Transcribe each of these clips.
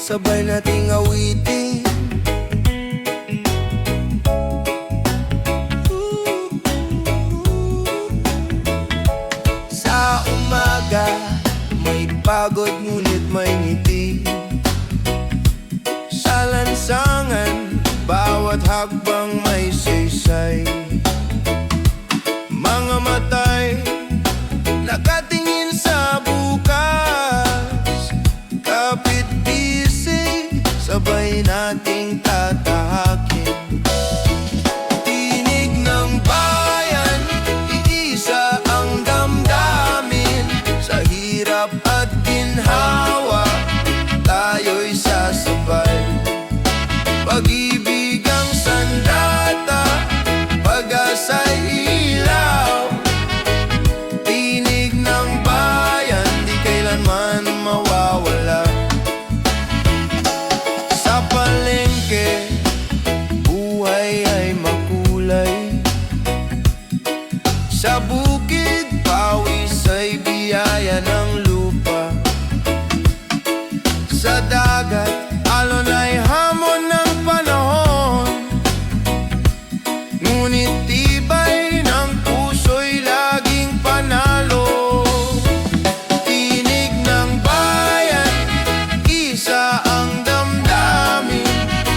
sabay nating awitin. Sa umaga, may pagod ngunit may ngiti. Sa lansangan, bawat hakbang may saysay. Mga matay nakatingin sa bukas, kapit bisig, sabay nating tatahakin. Tinig ng bayan, iisa ang damdamin. Sa hirap at ginhawa, tayo'y sasabay. Pag-ibig ang sandata, pag-asa'y ilaw. Tinig ng bayan, di kailanman mawawala. Sa palengke, buhay ay makulay. Sa bukid, pawis ay biyaya ng lupa. Sa dagat, alon ay hamon ng panahon. Ngunit tibay ng puso'y laging panalo. Tinig ng bayan, isa ang damdamin.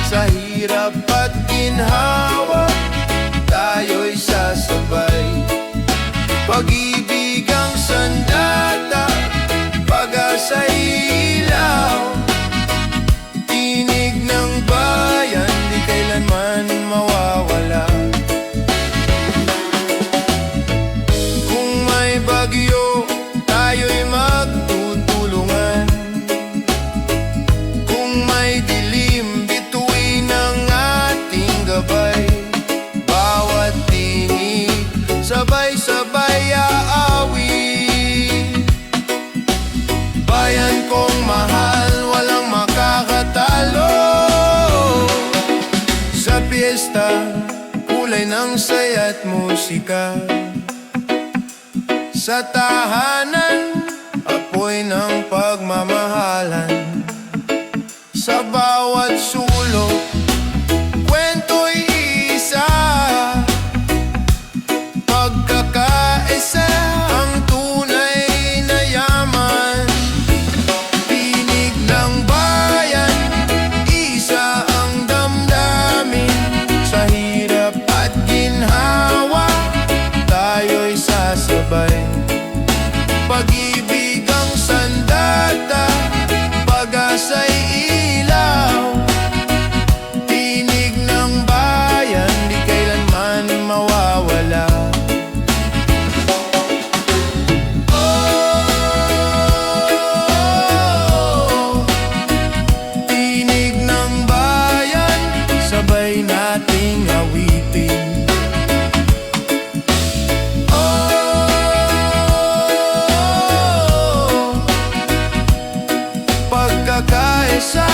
Sa hirap at ginhawa, tayo'y sasabay. Pag-ibig ang sandata, pag-asa'y ilaw. Tinig ng bayan, di kailanman mawawala. Kung may bagyo, tayo'y magtutulungan. Kung may dilim, bituin ang ating gabay. Bawat tinig, sabay-sabay aawit. Bayan kong mahal, walang makakatalo. Sa piyesta, kulay ng saya at musika. Sa tahanan, apoy ng pagmamahalan. Sa bawat sulok, kwento'y isa. Pagkakaisa ang tunay na yaman. Tinig ng bayan, isa ang damdamin. Sa hirap at ginhawa, tayo'y sasabay. Pag-ibig ang sandata, pag-asa'y ilaw. Tinig ng bayan, di kailanman mawawala. Tinig ng bayan, sabay nating awitin. Pagkakaisa,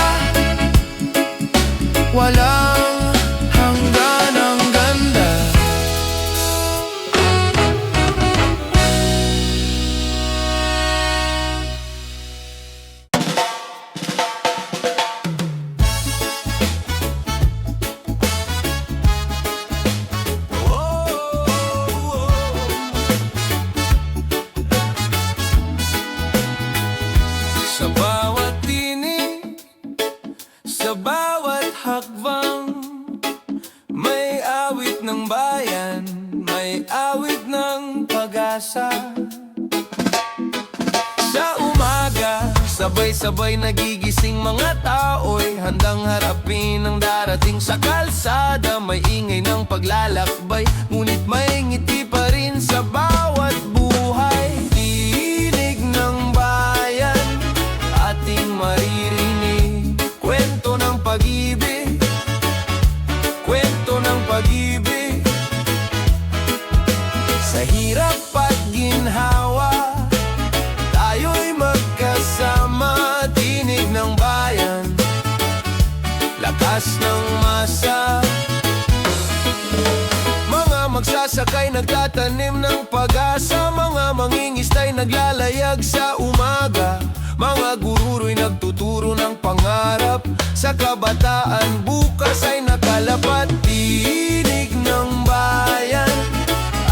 walang hanggan ang ganda. Sa bawat tinig, sa bawat hakbang, may awit ng bayan, may awit ng pag-asa. Sa umaga, sabay-sabay nagigising mga tao'y handang harapin ang darating sa kalsada. May ingay ng paglalakbay, ngunit may ngiti pa rin sa bawat buhay. Tinig ng bayan, ating maririnig. Kwento ng pag-ibig, kwento ng pag-ibig. Sa hirap at ginhawa, tayo'y magkasama. Tinig ng bayan, lakas ng masa. Mga magsasakay nagtatanim ng pag-asa. Mga mangingistay naglalayag sa umaga. Mga magururo'y nagtuturo ng pangarap. Sa kabataan bukas ay nakalapat. Tinig ng bayan,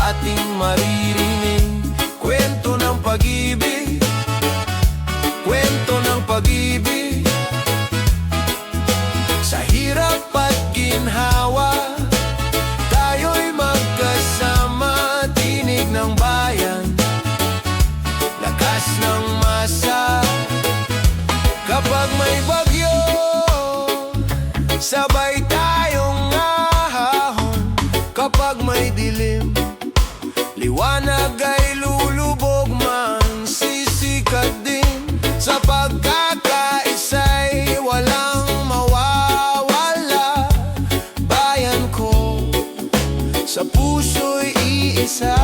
ating maririnig. Kwento ng pag-ibig, kwento ng pag-ibig. Sa hirap at ginhawa, tayo'y magkasama. Tinig ng bayan, lakas ng masa. Kapag may bagyo, sabay tayong ahahon. Kapag may dilim, liwanag ay lulubog man, sisikat din. Sa pagkakaisa'y walang mawawala. Bayan ko, sa puso'y iisa.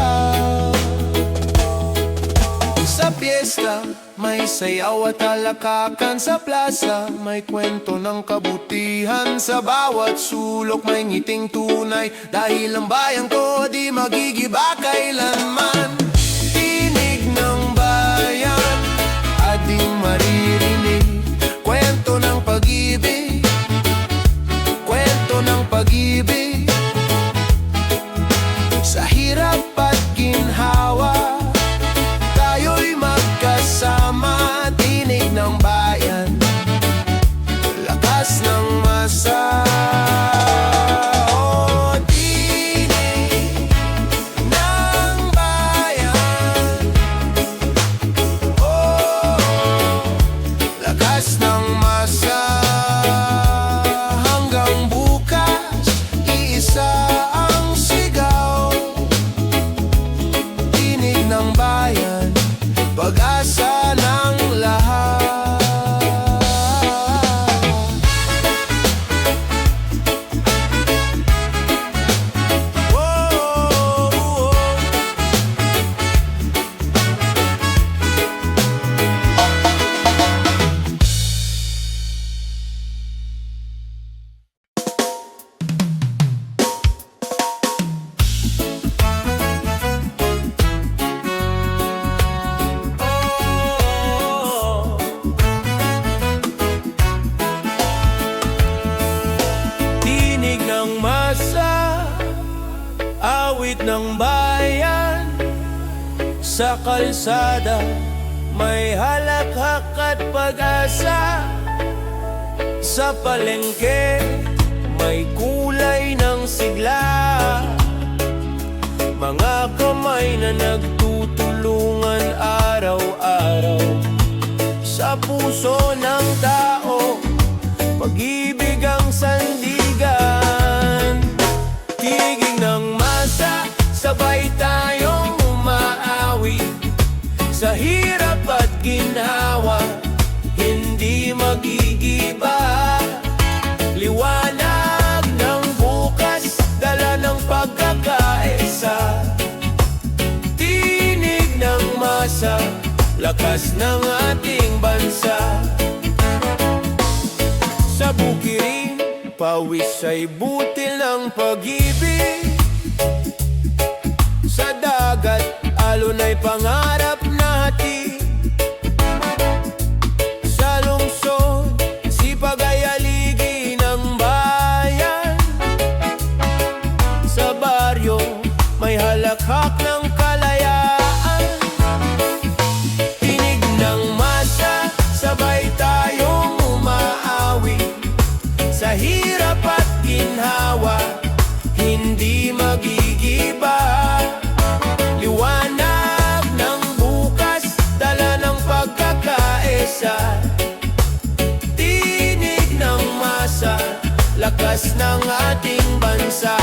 Sa piyesta, may sayaw at talakakan. Sa plaza, may kwento ng kabutihan. Sa bawat sulok, may ngiting tunay. Dahil ang bayan ko di magigiba kailanman. Tinig ng bayan, ating maririnig. Kwento ng pag-ibig, kwento ng pag-ibig. Sa hirap at ginhawa, tayo'y magkasama. Tinig ng bayan, lakas ng masa. Oh, tinig ng bayan. Oh, lakas ng masa. Hanggang bukas, iisa ang sigaw. Tinig ng bayan, pag-asa ng lahat. Whoa, tinig ng masa, awit ng bayan. Sa kalsada, may halakhak at pag-asa. Sa palengke, may kulay ng sigla. Mga kamay na nagtutulungan araw-araw. Sa puso ng tao, pag-ibig ang sandigan. Tiging ng masa, sabay tayong umaawi. Sa hirap at ginhawa, hindi magigiba. Liwanag ng bukas, dala ng pagkakaisa. Tinig ng masa, lakas ng ating bansa. Sa bukirin, pawis ay butil ng pag-ibig. Sa dagat, alon ay pangarap natin. Sa lungsod, sipag ay aligi ng bayan. Sa baryo, may halakhak ng kalayaan. Tinig ng masa, sabay tayong umaawi. Sa hirap at ginhawa, hindi magigiba. Liwanag ng bukas, dala ng pagkakaisa. Tinig ng masa, lakas ng ating bansa.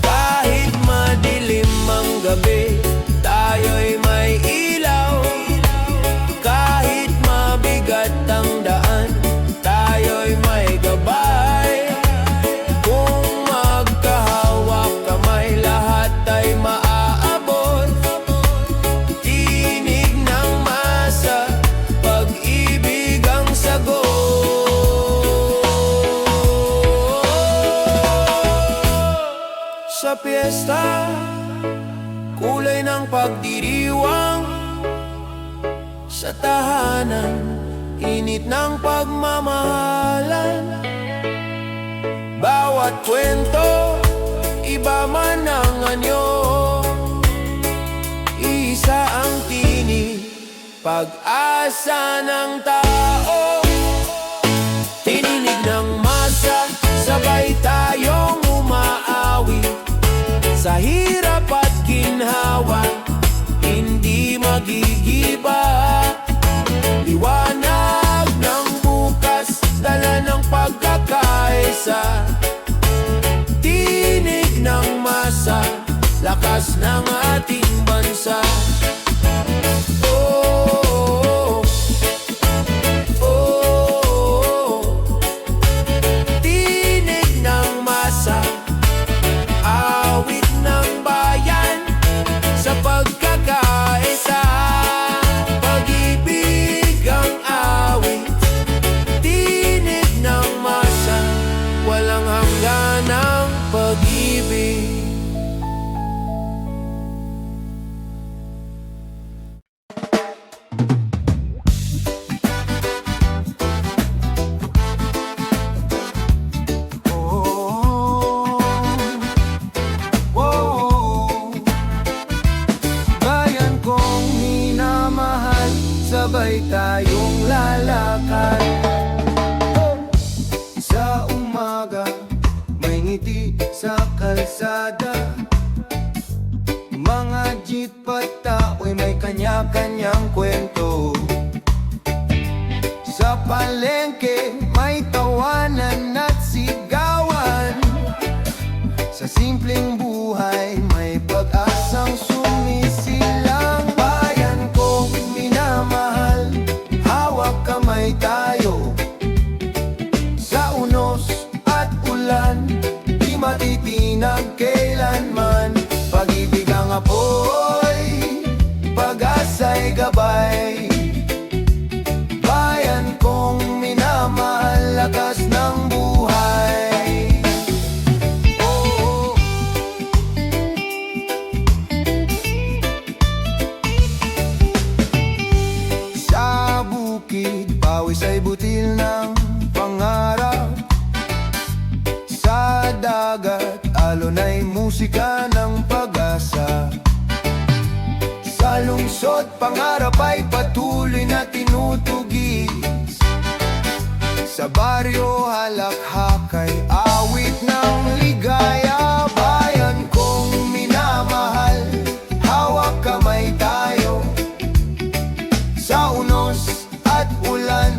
Kahit madilim ang gabi, tayo'y may ilaw. Kahit mabigat ang daan, tayo'y may gabay. Kung magkahawak kamay, lahat ay maaabot. Tinig ng masa, pag-ibig ang sagot. Sa piyesta, kulay ng pagdiriwang. Sa sa tahanan, init ng pagmamahalan. Bawat kwento, iba man ang anyo, isa ang tinig, pag-asa ng tao. Tininig ng masa, sabay tayong umaawi, sa hirap at ginhawa, hindi magigiba. Liwanag ng bukas, dala ng pagkakaisa. Tinig ng masa, lakas ng ating bansa. Oh, oh, oh. Tinig ng masa, awit ng bayan, sa pagkakaisa. Pag-ibig ang awit, tinig ng masa, walang hanggan ang pag-ibig. Bayan kong minamahal, sabay tayong lalakad. Sa umaga, may ngiti sa kalsada. Mga jeep at tao'y may kanya-kanyang kwento. Sa palengke, may tawanan at sigawan. Sa simpleng buhay, may pag-asang sumisilang. Bayan kong minamahal, hawak kamay tayo. Sa unos at ulan, di matitinag kailanman. Pag-ibig ang apoy, pag-asa'y gabay. Bayan kong minamahal, lakas ng buhay. Oh, sa bukid, pawis ay butil ng pangarap. Sa dagat, alon ay musika ng pag-asa. Sa lungsod, pangarap ay patuloy na tinutugis. Sa baryo, halakhak ay awit ng ligaya. Bayan kong minamahal, hawak kamay tayo. Sa unos at ulan,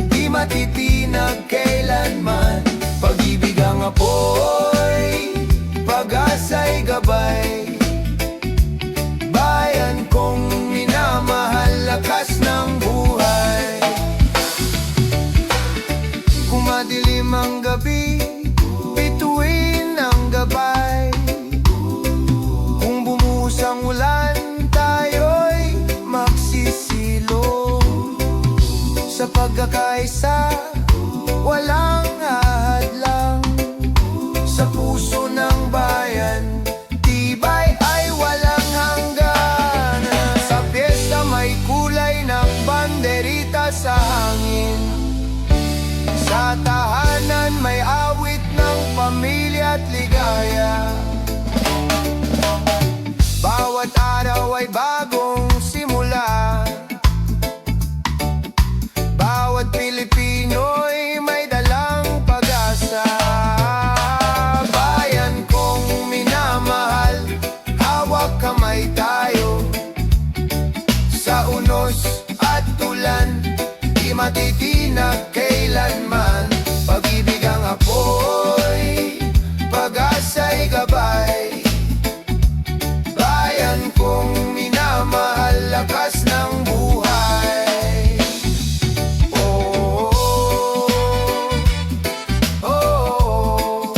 di matitinag kailanman. Pag-ibig ang apoy, pag-asa'y gabay. Bayan kong minamahal, lakas ng buhay. Kung madilim ang gabi, bituin ang gabay. Kung bumuhos ang ulan, tayo'y magsisilong. Sa pagkakaisa, walang ahadlang. Sa puso ng bayan, tibay ay walang hanggan. Sa piyesta may kulay ng banderita sa hangin. Sa tahanan may awit ng pamilya at ligaya. Bawat araw ay bagong simula. Bawat Pilipino'y may dalang pag-asa. Bayan kong minamahal, hawak kamay tayo. Sa unos at ulan, di matitinag kailanman. Pag-ibig ang apoy, pag-asa'y gabay. Bayan kong minamahal, lakas ng buhay. Oh, oh, oh,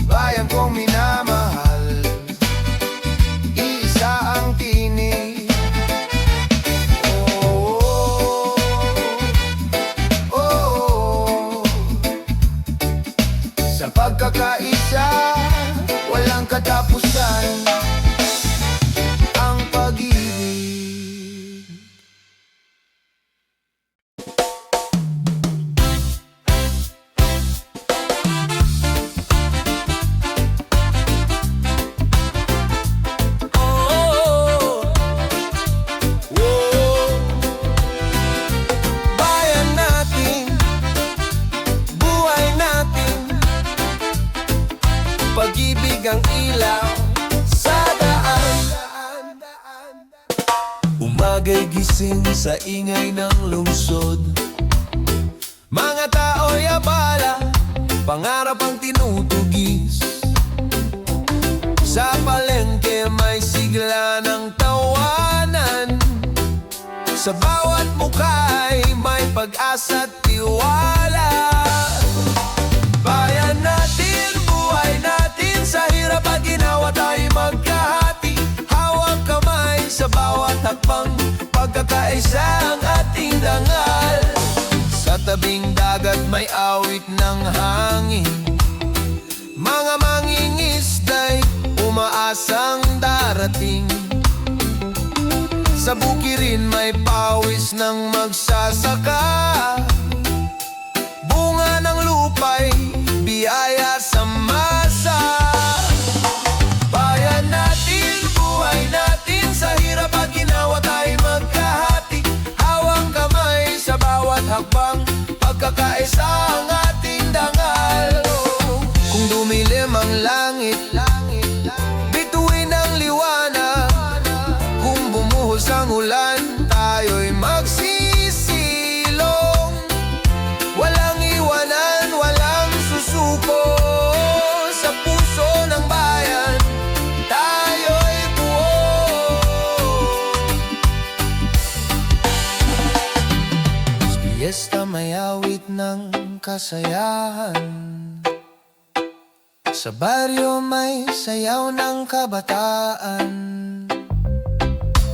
bayan kong minamahal, iisa ang tinig. Oh, oh, oh, ang ilaw sa daan. Umaga'y gising sa ingay ng lungsod, mga tao'y abala, pangarap ang tinutugis. Sa palengke may sigla ng tawanan, sa bawat mukha'y may pag-asa at tiwala. Bayan natin, buhay natin, sa hirap at ginawa tayo magkahati. Hawak kamay sa bawat hakbang, pagkakaisa ang ating dangal. Sa tabing dagat may awit ng hangin, mga mangingisda'y umaasang darating. Sa bukirin may pawis ng magsasaka, bunga ng lupa'y biyaya sa masa. Bayan natin, buhay natin, sa hirap at ginawa tayo magkahati. Hawak kamay sa bawat hakbang, pagkakaisa ang ating dangal. Kung dumilim ang langit, bituin ang liwanag. Kung bumuhos ang ulan, tayo'y magsisilong. Walang iwanan, walang susuko. Sa puso ng bayan, tayo'y buo. Sa fiesta may awit ng kasayahan, sa baryo may sayaw ng kabataan.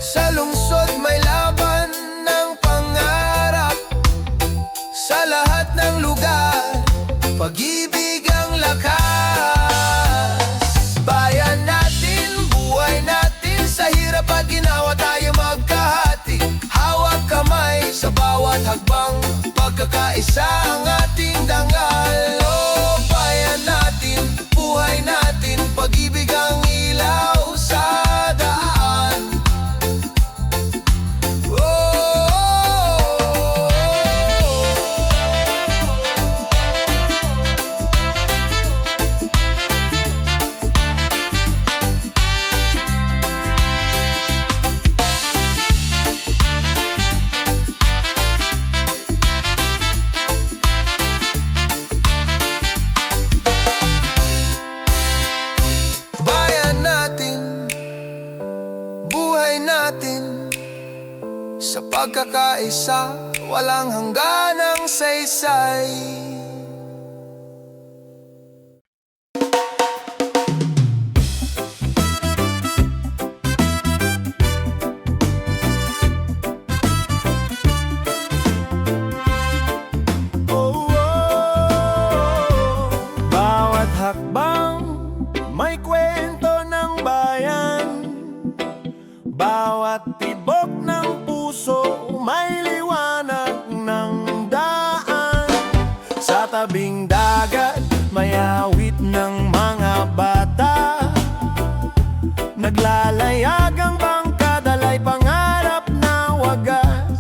Sa lungsod may laban ng pangarap, sa lahat ng lugar pag-ibig ang lakas. Bayan natin, buhay natin, sa hirap at ginawa tayo magkahati. Hawak kamay sa bawat hakbang, pagkakaisa ang ating dangal. Oh, bayan natin, buhay natin, pag-ibig ang ilaw sa daan. Sa pagkakaisa, walang hangganang saysay. Bawat hakbang may kwento ng bayan, bawat tibok ng puso may liwanag ng daan. Sa tabing dagat may awit ng mga bata, naglalayag ang bangka, dalay pangarap na wagas.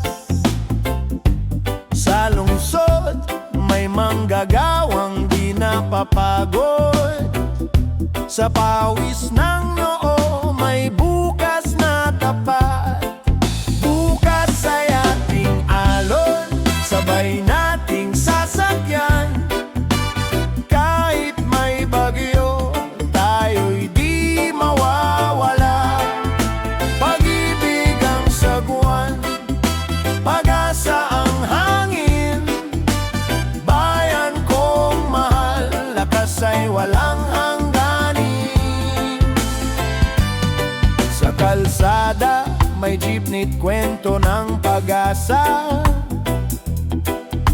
Sa lungsod may manggagawang di napapagod, sa pawis ng noo may bukas na tapat. Bukas ay ating alon, sabay nating sasakyan. Kahit may bagyo, tayo'y di mawawala. Pag-ibig ang sagwan, pag-asa ang hangin. Bayan kong mahal, lakas ay walang hangganin. Sa kalsada may jeepney't kwento ng pag-asa,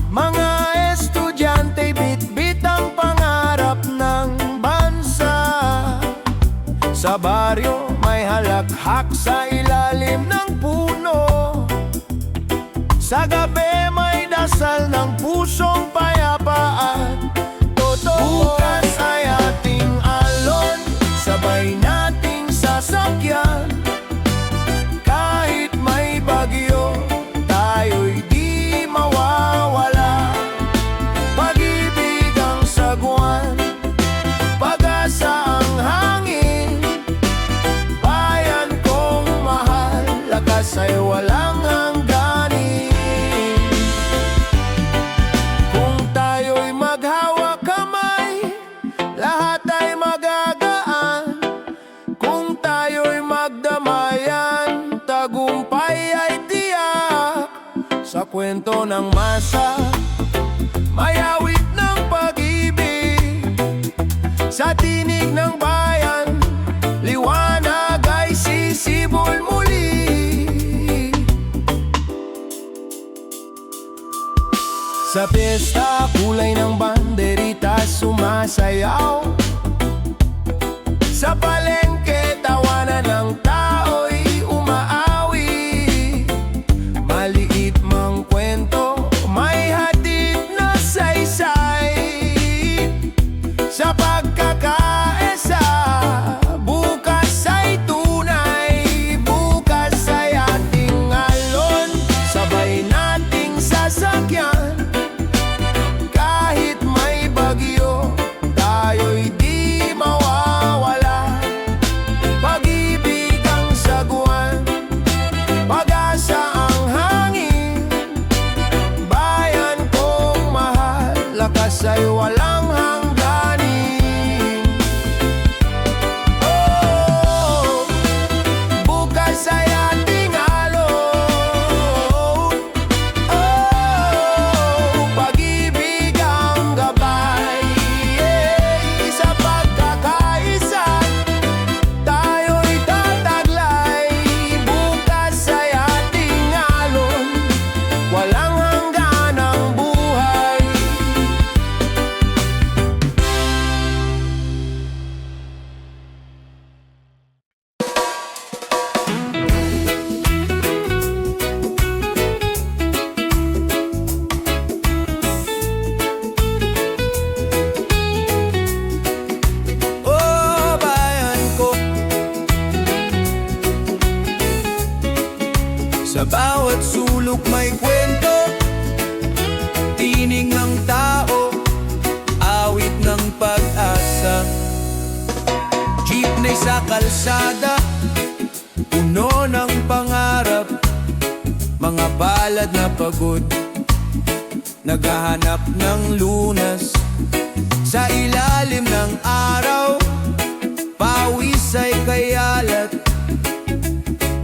mga estudyante bit-bit ang pangarap ng bansa. Sa baryo may halakhak sa ilalim ng puno, sa gabi may dasal ng pusong payapaan. Totoo bukas ay ating alon, sabay nating sasakyan. Kahit may bagyo, tayo'y di mawawala. Pag-ibig ang sagwan, pag-asa ang hangin. kwento ng masa, may awit ng pag-ibig. Sa tinig ng bayan, liwanag ay sisibol muli. Sa piyesta, kulay ng banderita sumasayaw. Sa palengke, tawanan ng tao'y umaawi. Maliit mang kwento, may hatid na saysay. Sa pagkakaisa, bukas ay tunay. Bukas ay ating alon, sabay nating sasakyan. Kahit may bagyo, tayo'y di mawawala. Pag-ibig ang sagwan, pag-asa ang hangin. Bayan kong mahal, lakas ay walang hangganin. Oh, bukas ay ating alon. Oh, pag-ibig ang gabay. Sa pagkakaisa, tayo'y tataglay. Bukas ay ating alon, walang hanggan ang buhay. Oh, bayan ko, sa bawat sulok may kwento. Tinig ng tao, awit ng pag-asa. Jeepney sa kalsada, puno ng pangarap. Mga palad na pagod, naghahanap ng lunas. Sa ilalim ng araw, pawis ay kayalat.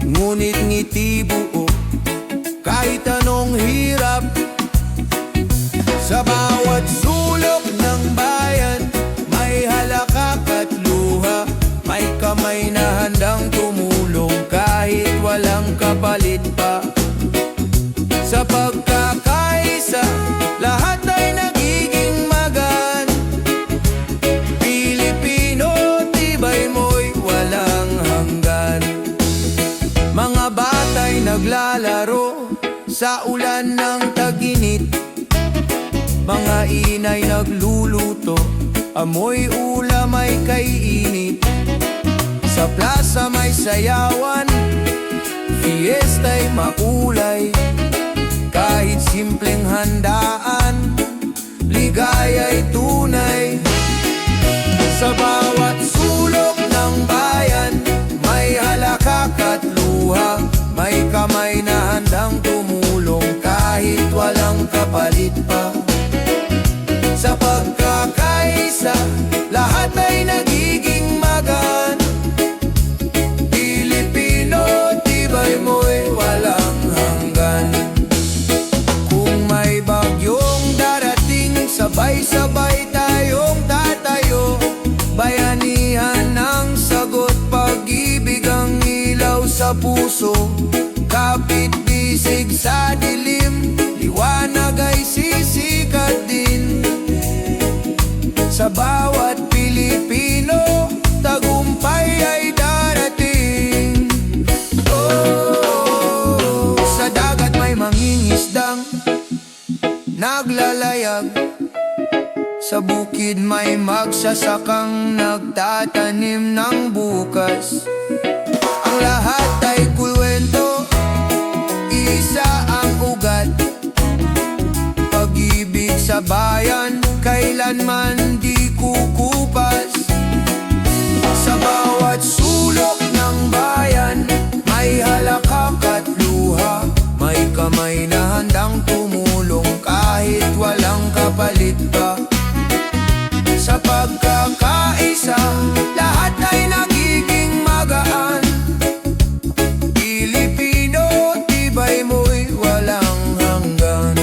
Ngunit ngiti buo, kahit anong hirap. Sa bawat sulok ng bayan, may halakak at luha. May kamay na handang tumulong kahit walang kapalit pa. Sa pagkakaisa, lahat ay nagiging magaan. Pilipino, tibay mo'y walang hanggan. Mga bata'y naglalaro sa ulan ng tag-init. Mga inay nagluluto, amoy ulam ay kaiinit. Sa plaza may sayawan, fiesta'y makulay. Kahit simpleng handaan, ligaya'y tunay. Sa bawat sulok ng bayan, may halakak at luha. May kamay na handang tumulong kahit walang kapalit pa. Sa pagkakaisa, lahat ay nagiging magaan. Pilipino, tibay mo'y walang hanggan. Kung may bagyong darating, sabay-sabay tayong tatayo. Bayanihan ang sagot, pag-ibig ang ilaw sa puso. Kapit bisig sa dilim, liwanag ay sisikat din. Sa bawat Pilipino, tagumpay ay darating. Oh, sa dagat may mangingisdang naglalayag. Sa bukid may magsasakang nagtatanim ng bukas. Ang lahat ay kwento, isa ang ugat. Pag-ibig sa bayan, kailanman di kukupas. Sa bawat sulok ng bayan, may halakak at luha. May kamay na handang tumulong kahit walang kapalit pa. Sa pagkakaisa, lahat ay nagiging magaan. Pilipino, tibay mo'y walang hanggan.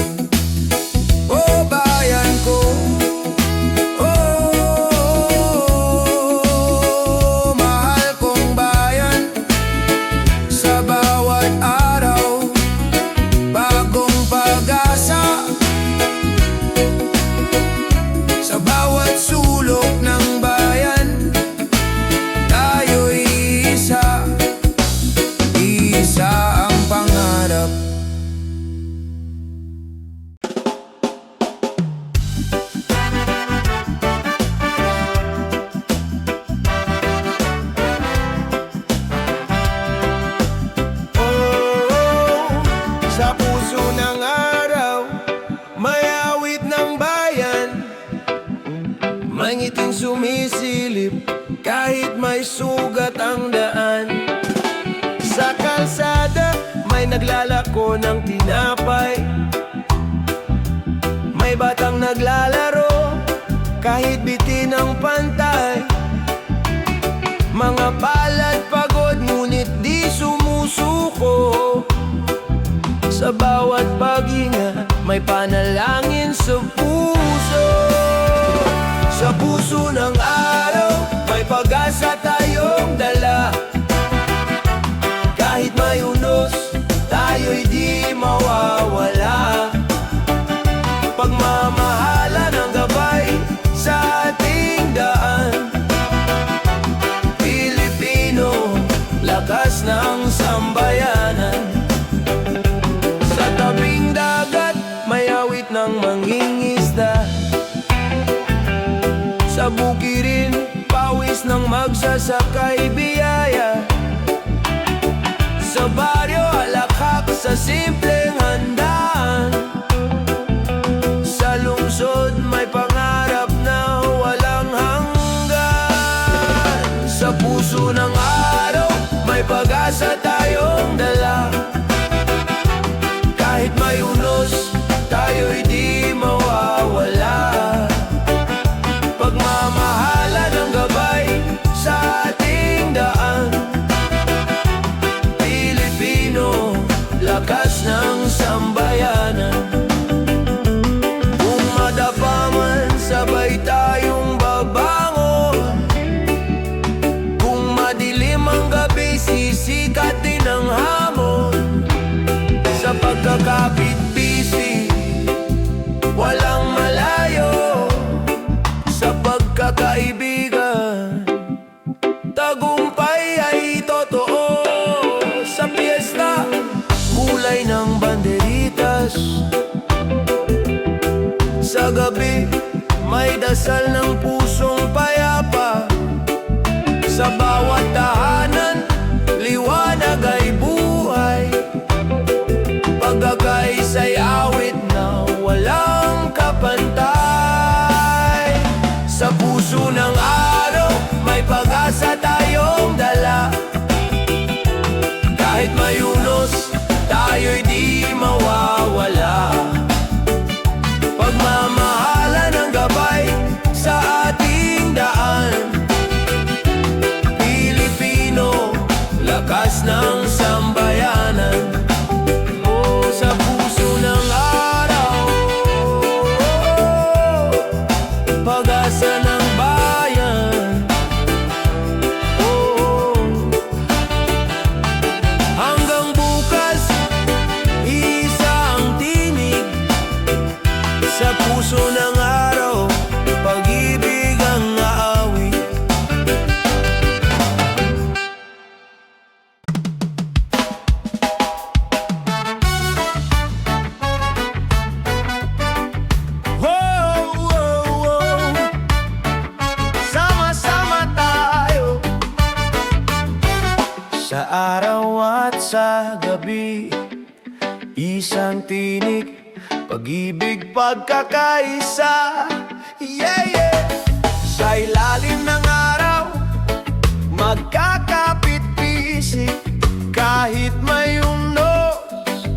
ngiting sumisilip kahit may sugat ang daan. Sa kalsada may naglalako ng tinapay, may batang naglalaro kahit bitin ang pantay. Mga palad pagod ngunit di sumusuko, sa bawat paghinga may panalangin sa puso. Sa puso ng araw may pag-asa tayong dala, kahit may unos tayo'y di mawawala. Pagmamahala ng gabay sa ating daan, Pilipino, lakas ng sambayanan. Sa tabing dagat may awit ng mangingisda, sa bukirin pawis ng magsasakay biyaya. Sa baryo halakhak sa simpleng handaan, sa lungsod may pangarap na walang hanggan. Sa puso ng araw may pag-asa tayong dala, kahit may unos tayo'y di mawawala. Pagmamahala ng gabay sa ating daan, Pilipino, lakas ng sambayanan. Kung madapa man sabay tayong babangon, kung madilim ang gabi sisikat din ang hamon. Sa pagkakapit-bisig walang malayo, sa pagkakaibigan tagumpay ay totoo. Sa piyesta kulay ng banderitas, sa gabi may dasal ng pusong payapa. Sa bawat tahanan liwanag ay buhay, pagkakaisa'y awit na walang kapantay. Sa puso ng araw may pag-asa tayong dala, kahit may unos tayo'y di mawawala. Pagmamahala ng gabay sa ating daan, Pilipino, lakas ng sambayanan. Oh, sa puso ng araw, pag-asa ng bayan. Oh, hanggang bukas, isang tinig. Sa puso ng araw, pag-ibig ang aawit. Wow, wow, wow. Sama-sama tayo, sa araw at sa gabi, isang tinig, pag-ibig, pagkakaisa. Yeah, yeah. Sa ilalim ng araw magkakapit-bisig, kahit may unos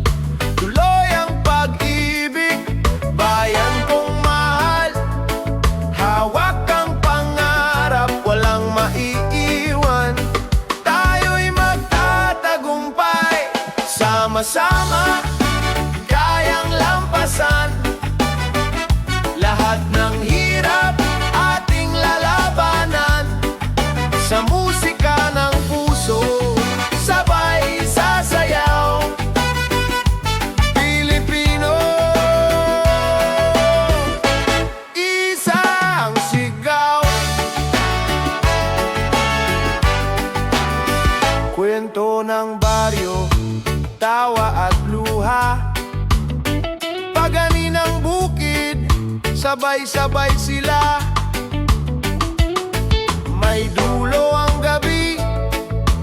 tuloy ang pag-ibig. Bayan kong mahal, hawak ang pangarap, walang maiiwan. Tayo'y magtatagumpay, sama-sama kayang lampasan lahat ng hirap ating lalabanan. Sa musika ng puso sabay sasayaw, Pilipino, isang sigaw. Kwento ng baryo, tawa at luha, pagani ng bukid, sabay-sabay sila. May dulo ang gabi,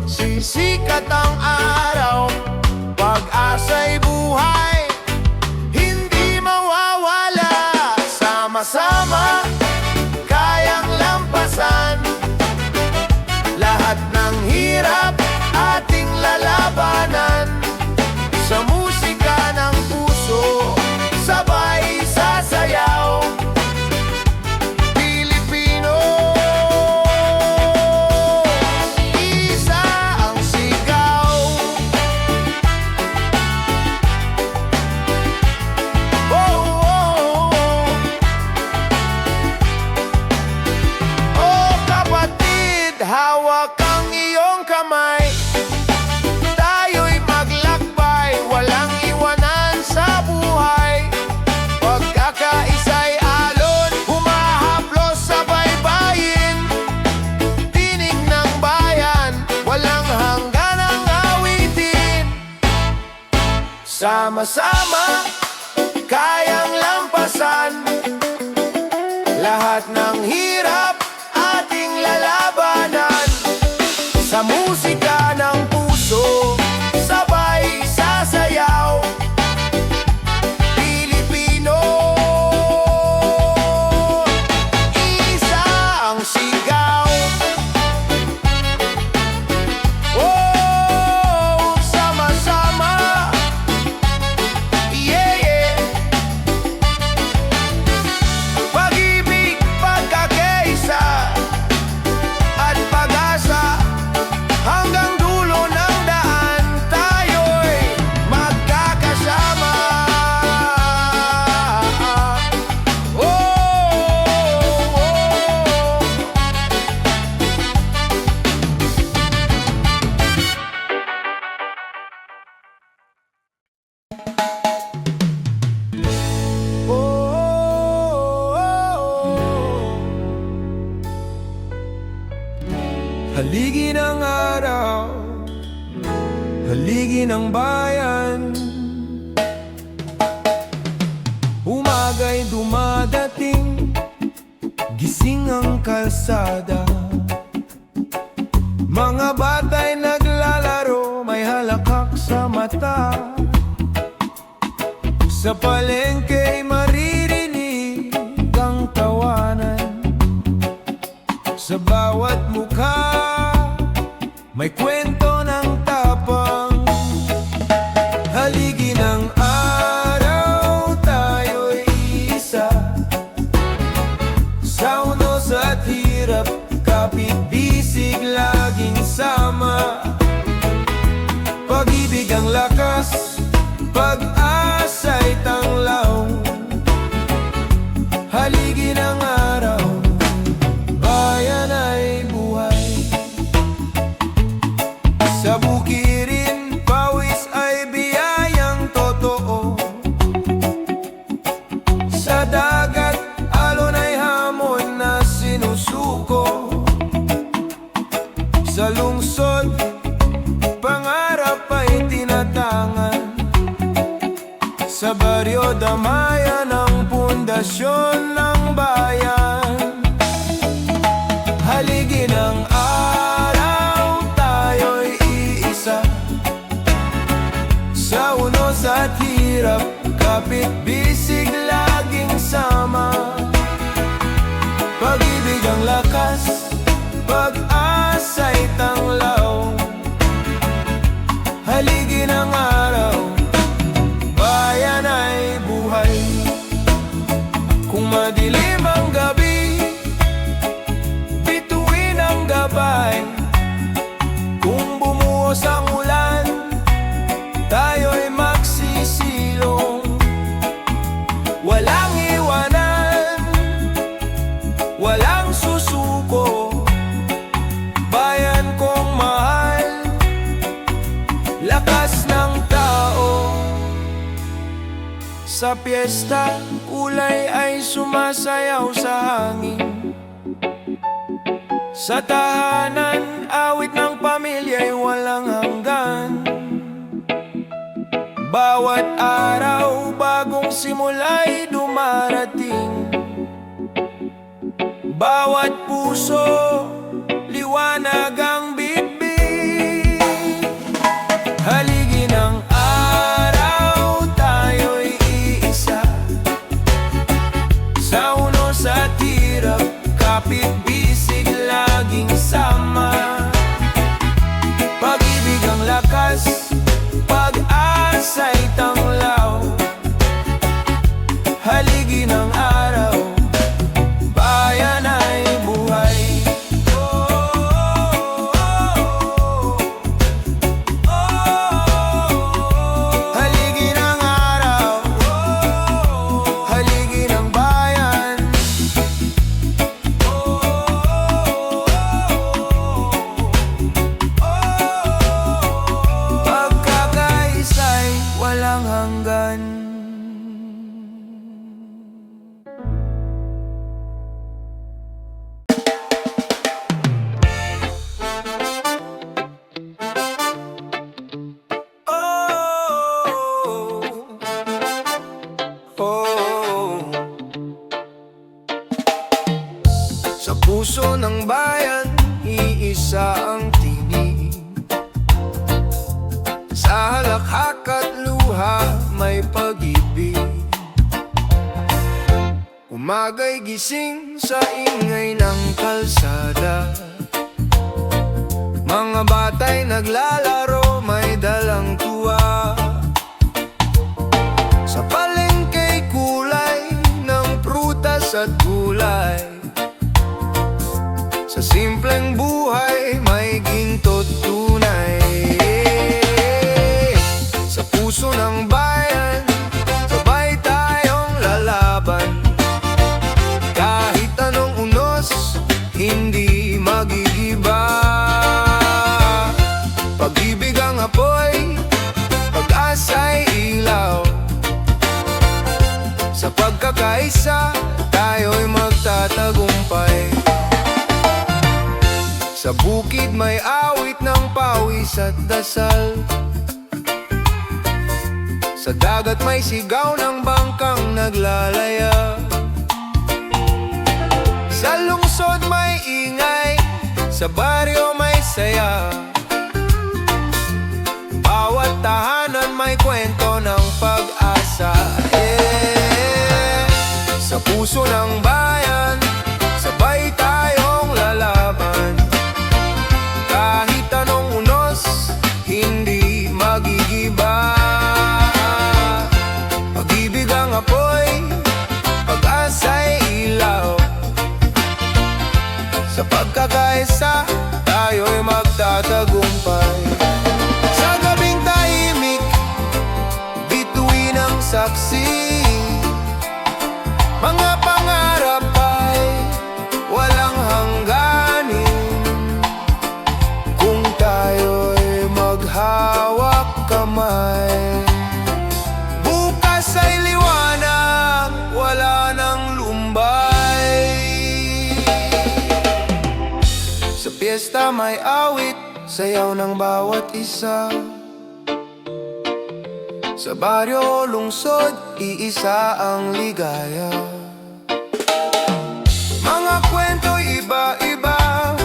sisikat ang araw, pag-asa'y buhay, hindi mawawala. Sama-sama kayang Sama-sama, kayang lampasan lahat ng hirap ating lalabanan. Sa musika ng puso, sabay sasayaw. Pilipino, isa ang sigaw. Oh, sama-sama, yeah, yeah. Pag-ibig, pagkakaisa at pag-asa, hanggang dulo ng daan tayo'y magkakasama. Oh, oh, oh. Haligi ng araw, haligi ng bayan. Umaga'y dumadating, gising ang kalsada. Mga bata'y naglalaro, may halakak sa mata. Sa palengke'y maririnig ang tawanan. Sa bawat mukha, may kwento ng tapang. Haligi ng araw, tayo'y isa. Sa unos at hirap, kapit-bisig, laging sama. Pag-ibig ang lakas, pag-asa'y tanglaw. Haligi ng araw, bayan ay buhay. Sa bukirin, pawis ay biyayang totoo. Sa dagat, alon ay hamon na sinusuko. Sa lungsod, pangarap ay tinatangan. Sa baryo, damayan ang pundasyon ng bayan. Haligi ng araw, tayo'y iisa. Sa unos at hirap, kapit-bisig, laging sama. Pag-ibig ang lakas, pag-asa'y tanglaw. Haligi ng araw, bayan ay buhay. Kung madilim ang gabi, bituin ang gabay. Kung bumuhos ang ulan, tayo'y magsisilong. Walang iwanan, walang susuko. Bayan kong mahal, lakas ng tao. Sa piyesta, kulay ay sumasayaw sa hangin. Sa tahanan, awit ng pamilya'y walang hanggan. Bawat araw, bagong simula'y dumarating. Bawat puso, liwanag ang bitbit. Haligi ng araw, tayo'y iisa. Sa unos at hirap, kapit-bisig, laging sama. Pag-ibig ang lakas, pag-asa'y tanglaw. Haligi ng araw, bayan ay buhay. Oh, oh, oh, oh, oh. Haligi ng araw, haligi ng bayan. Pagkakaisa'y walang hanggan. Sa puso ng bayan, iisa ang tinig. Sa halakhak at luha, may pag-ibig. Umaga'y gising sa ingay ng kalsada. Mga bata'y naglalaro, may dalang tuwa. Sa palengke'y kulay ng prutas at gulay. Sa simpleng buhay, may ginto't tunay. Sa puso ng bayan, sabay tayong lalaban. Kahit anong unos, hindi magigiba. Pag-ibig ang apoy, pag-asa'y ilaw. Sa pagkakaisa, tayo'y magtatagumpay. Sa bukid may awit ng pawis at dasal. Sa dagat may sigaw ng bangkang naglalaya. Sa lungsod may ingay, sa baryo may saya. Bawat tahanan may kwento ng pag-asa. Sa puso ng bayan, sabay tayong lalaban. Kahit anong unos, hindi magigiba. Pag-ibig ang apoy, pag-asa'y ilaw. Sa pagkakaisa, tayo'y magtatagumpay. Sa gabing tahimik, bituin ang saksi. Mga pangarap ay walang hangganin. Kung tayo'y maghawak kamay, bukas ay liwanag, wala nang lumbay. Sa piyesta may awit, sayaw ng bawat isa. Sa baryo o lungsod, iisa ang ligaya. Mga kwento'y iba-iba,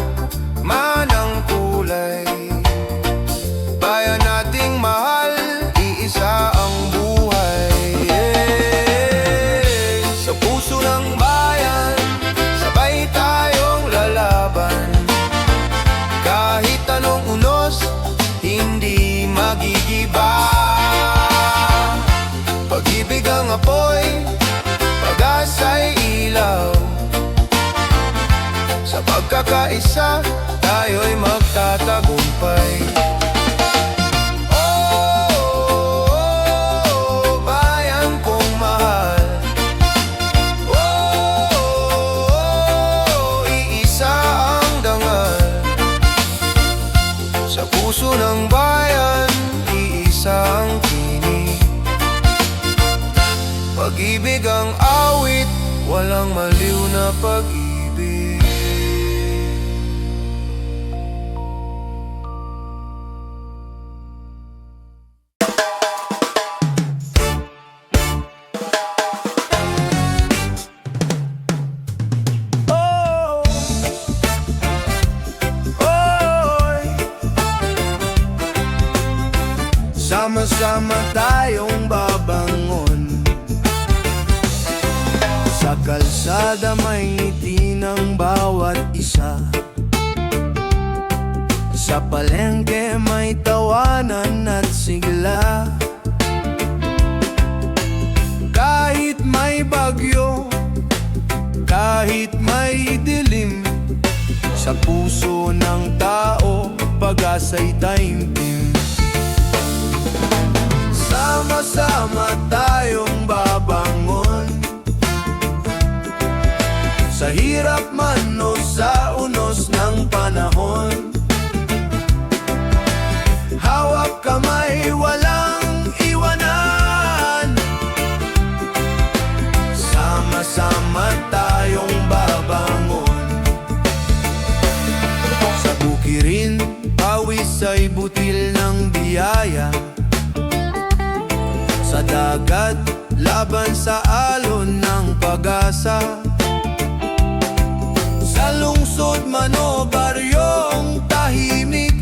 manang kulay. Bayan nating mahal, iisa ang buhay. Sa puso ng bayan, sabay tayong lalaban. Kahit anong unos, hindi magigiba. Pag-ibig ang apoy, pag-asa'y ilaw. Sa pagkakaisa, tayo'y magtatagumpay. Oh, bayan kong mahal. Oh, iisa ang dangal. Sa puso ng bayan, iisa ang tinig. Pag-ibig ang awit, walang maliw na pag-ibig. Oh, oy. Sama-sama tayong babangon. Sa kalsada may ngiti ng bawat isa. Sa palengke may tawanan at sigla. Kahit may bagyo, kahit may dilim, sa puso ng tao, pag-asa'y taimtim. Sama-sama tayong babangon. Sa hirap man o sa unos ng panahon, hawak kamay, walang iwanan. Sama-sama tayong babangon. Sa bukirin, pawis ay butil ng biyaya. Sa dagat, laban sa alon ng pag-asa. Sa man o baryong tahimik,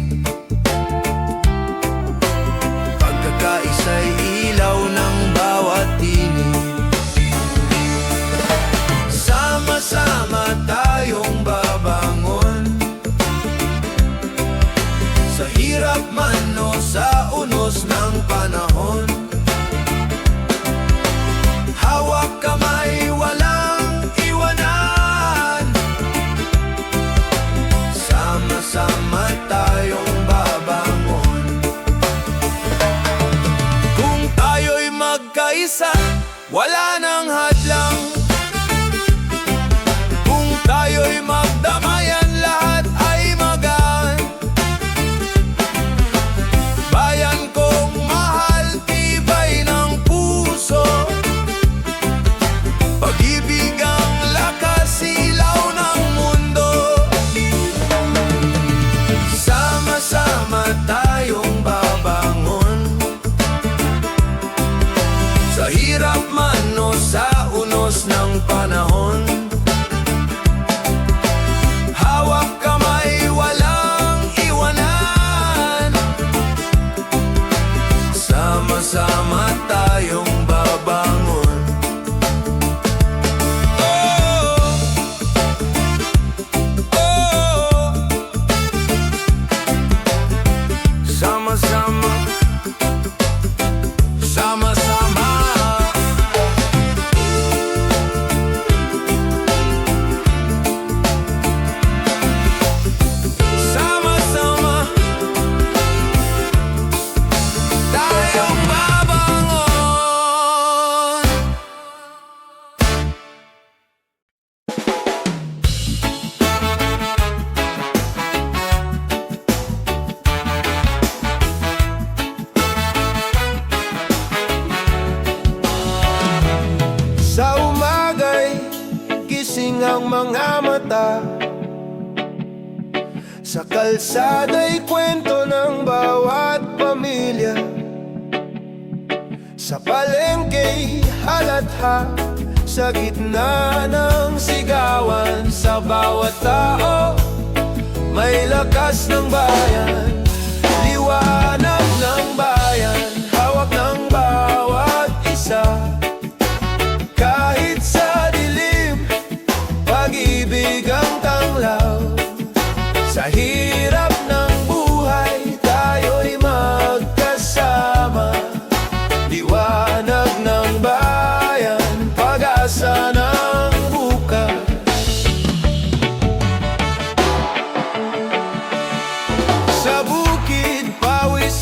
pagkakaisa'y ilaw ng bawat tinig. Sama-sama tayong babangon, sa hirap man o sa unos ng panahon. Hawak kamay, walang iwanan, sama-sama tayong babangon. Kung tayo'y magkaisa, wala nang hadlang. Kung tayo'y magdamayan, lahat ay magaan. Bayan kong mahal, tibay ng puso, pag-ibig ang lakas, ilaw ng mundo. Sama-sama tayong babangon, sa hirap man o sa unos ng panahon. Hawak kamay, walang iwanan, sama-sama tayong babangon. Oh, oh, sama-sama, sama-sama. Sama-sama tayong babangon. Sa umaga'y gising ang mga mata, sa kalsada'y kwento ng bawat pamilya, sa palengke'y halatha, sa gitna ng sigawan, sa bawat tao may lakas ng bayan, liwanag ng bayan, hawak ng bawat isa. Kahit sa dilim, pag-ibig ang tanglaw. Sa hirap ng buhay, tayo'y magkasama. Liwanag ng bayan, pag-asa ng bukas. Sa bukid, pawis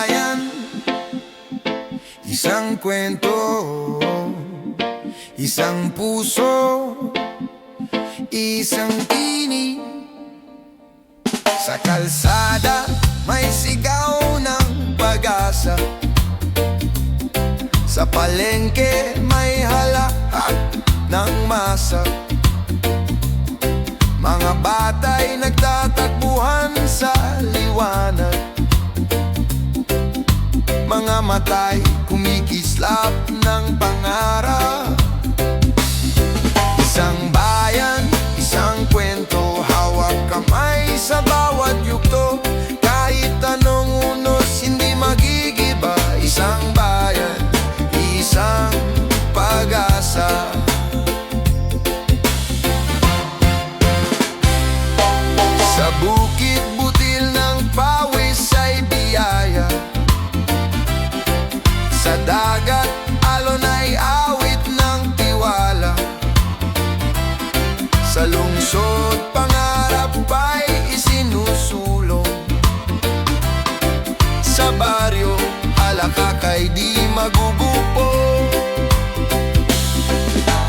bayan, isang kwento, isang puso, isang tinig. Sa kalsada may sigaw ng pag-asa, sa palengke may halahak ng masa. Mga bata'y nagtatakbuhan sa liwanag, mga mata'y kumikislap ng pangarap. Isang bayan, isang kwento, hawak kamay sa bawat yugto. Kahit anong unos, hindi magigiba. Isang bayan, isang pag-asa. Sa bukid butil ng pawis ay biyaya, sa dagat alon ay awit ng tiwala. Sa lungsod pangarap ay isinusulong, sa baryo alakak ay di magugupo.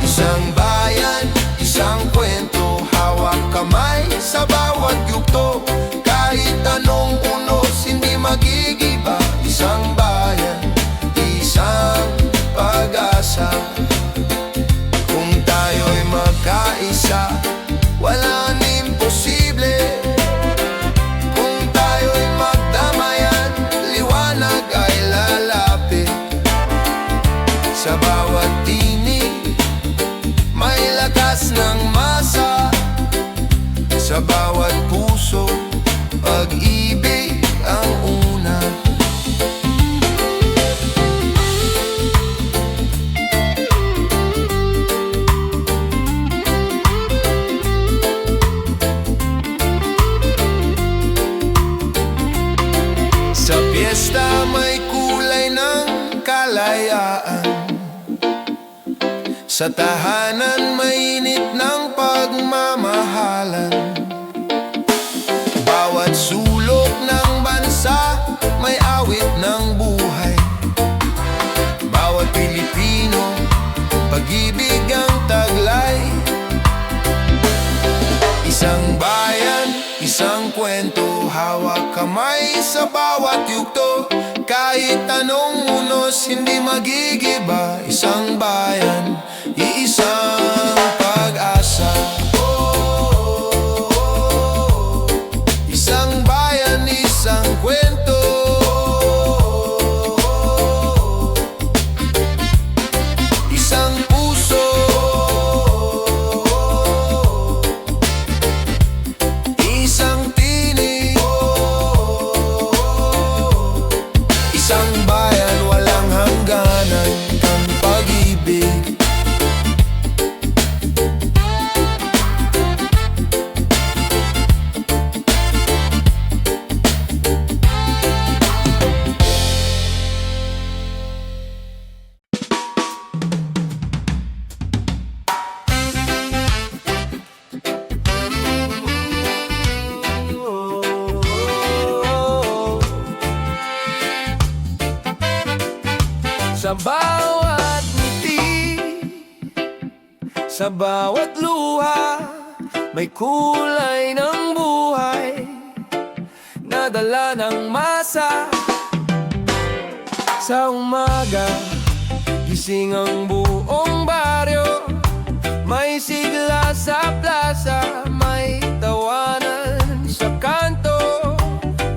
Isang bayan, isang kwento, hawak kamay sa bawat yugto. Kahit anong unos, hindi magigiba. Isang bayan, isang pag-asa. Kung tayo'y magkaisa, walang imposible. Kung tayo'y magdamayan, liwanag ay lalapit. Sa bawat tinig, may lakas ng masa. Sa bawat puso, pag-ibig ang una. Sa piyesta may kulay ng kalayaan, sa tahanan mainit ng pagmamahalan. Bawat sulok ng bansa may awit ng buhay. Bawat Pilipino, pag-ibig ang taglay. Isang bayan, isang kwento, hawak kamay sa bawat yugto. Kahit anong unos, hindi magigiba. Isang bayan, iisang pag-asa. Isang bayan, isang kwento, isang puso, isang tinig. Isang bayan, walang hangganan ng pag-ibig. Sa bawat ngiti, sa bawat luha, may kulay ng buhay, nadala ng masa. Sa umaga, gising ang buong baryo, may sigla sa plaza, may tawanan sa kanto.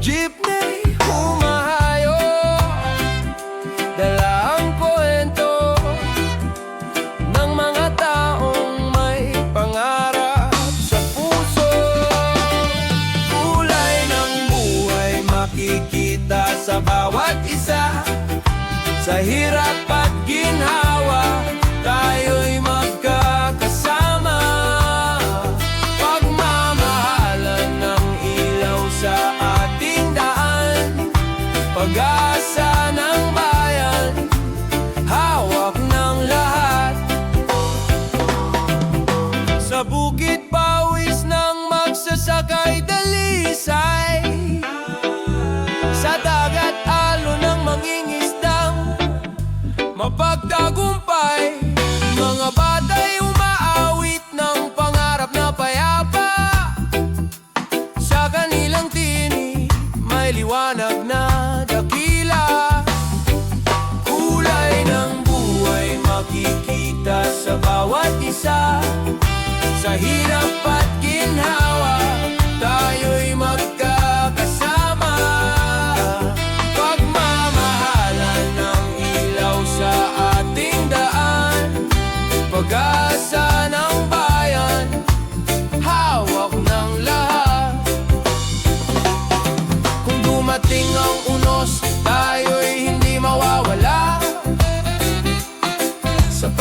Jeepney humahayo, dala ang kwento ng mga taong may pangarap sa puso. Kulay ng buhay makikita sa bawat isa, sa hirap at ginhawa, tayo'y magkakasama. Pagmamahalan ng ilaw sa ating daan, pag-asa ng bayan, hawak ng lahat. Sa bukid pawis ng magsasakay dalisay, sa dagat alon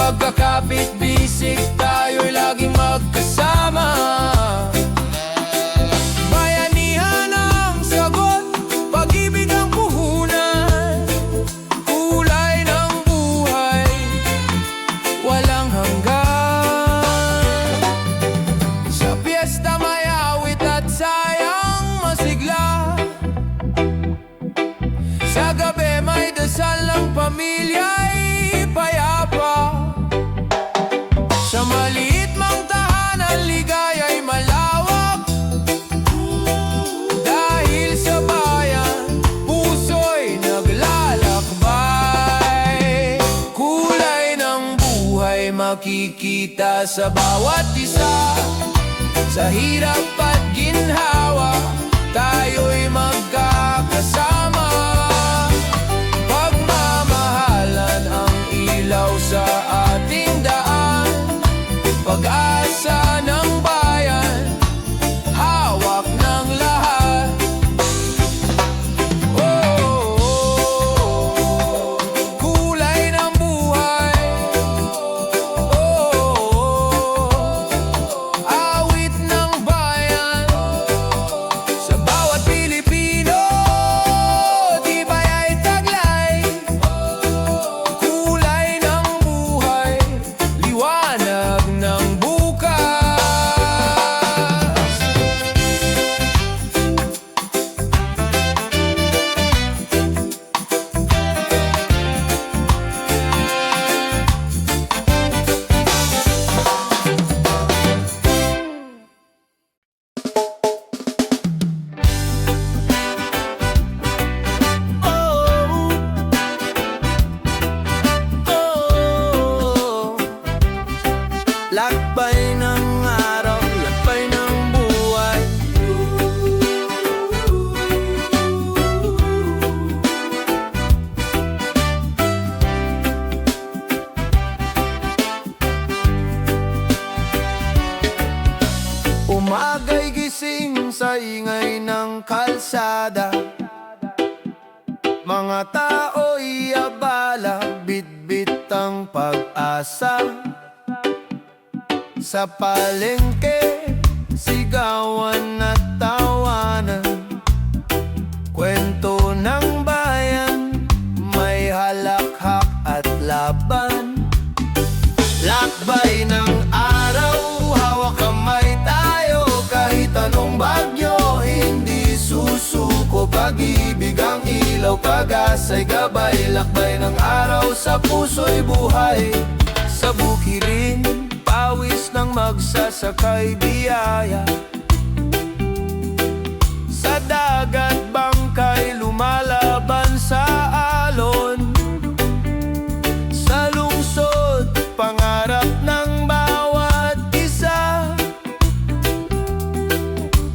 pagkakapit bisig, tayo'y laging magkasama. Bayanihan ang sagot, pag-ibig ang puhunan, kulay ng buhay, walang hanggan. Sa piyesta may awit at sayang masigla, sa gabi may dasal ng pamilya'y payapa. Sa maliit mang tahanan, ligaya'y malawak, dahil sa bayan, puso'y naglalakbay. Kulay ng buhay makikita sa bawat isa, sa hirap at ginhawa, tayo'y magkakasama. Pagmamahalan ang ilaw sa ating daan, pag-asa ng bayan, hawak ng lahat. Oh, kulay ng buhay. Oh, awit ng bayan. Sa bawat Pilipino, tibay ay taglay. Kulay ng buhay, liwanag ng bukas. Lakbay ng araw, lakbay ng buhay. Umaga'y gising sa ingay ng kalsada, mga tao'y abala, bitbit ang pag-asa. Sa palengke, sigawan at tawanan, kwento ng bayan, may halakhak at laban. Lakbay ng araw, hawak kamay tayo, kahit anong bagyo, hindi susuko. Pag-ibig ang ilaw, pag-asa'y gabay, lakbay ng araw, sa puso'y buhay. Sa bukirin, pawis ng magsasakay biyaya, sa dagat bangkay lumalaban sa alon, sa lungsod pangarap ng bawat isa,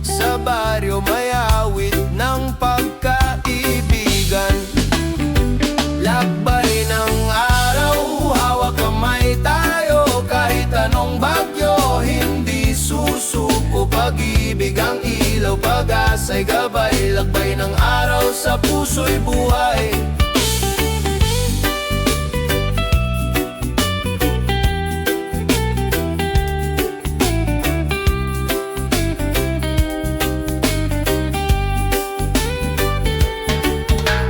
sa baryo may awit ng pagkaibigan. Lakbay ng araw, hawak kamay tayo, kahit anong bagyo, hindi susuko. Pag-ibig ang ilaw, pag-asa'y gabay, lakbay ng araw, sa puso'y buhay.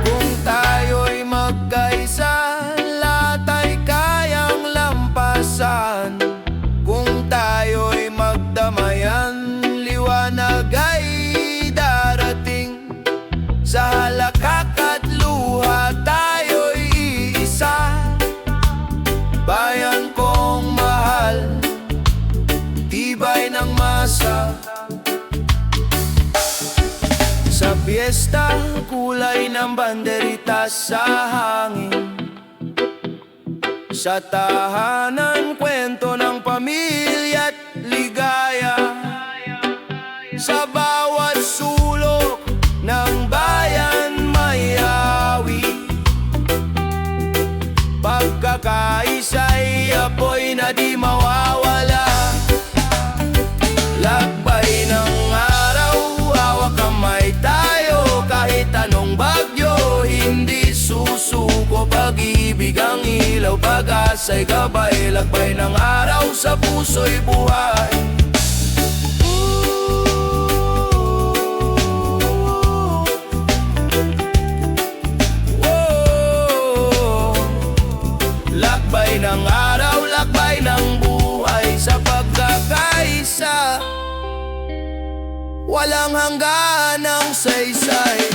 Kung tayo'y magkaisa, lahat ay kayang lampasan. Kung tayo'y magdamayan, liwanag ay darating. Sa halakhak at luha, tayo'y iisa. Bayan kong mahal, tibay ng masa. Sa piyesta, kulay ng banderita sa hangin. Sa tahanan, kwento ng pamilya't ligaya. Sa bawat sulok ng bayan may awit, pagkakaisa'y apoy na di mawawala. Lakbay ng araw, hawak kamay tayo, kahit anong bagyo, hindi susuko. Pag-ibig ang ilaw, pag-asa'y gabay, lakbay ng araw sa puso'y buhay. Lakbay ng araw, lakbay ng buhay sa pagkakaisa, walang hanggan ang saysay.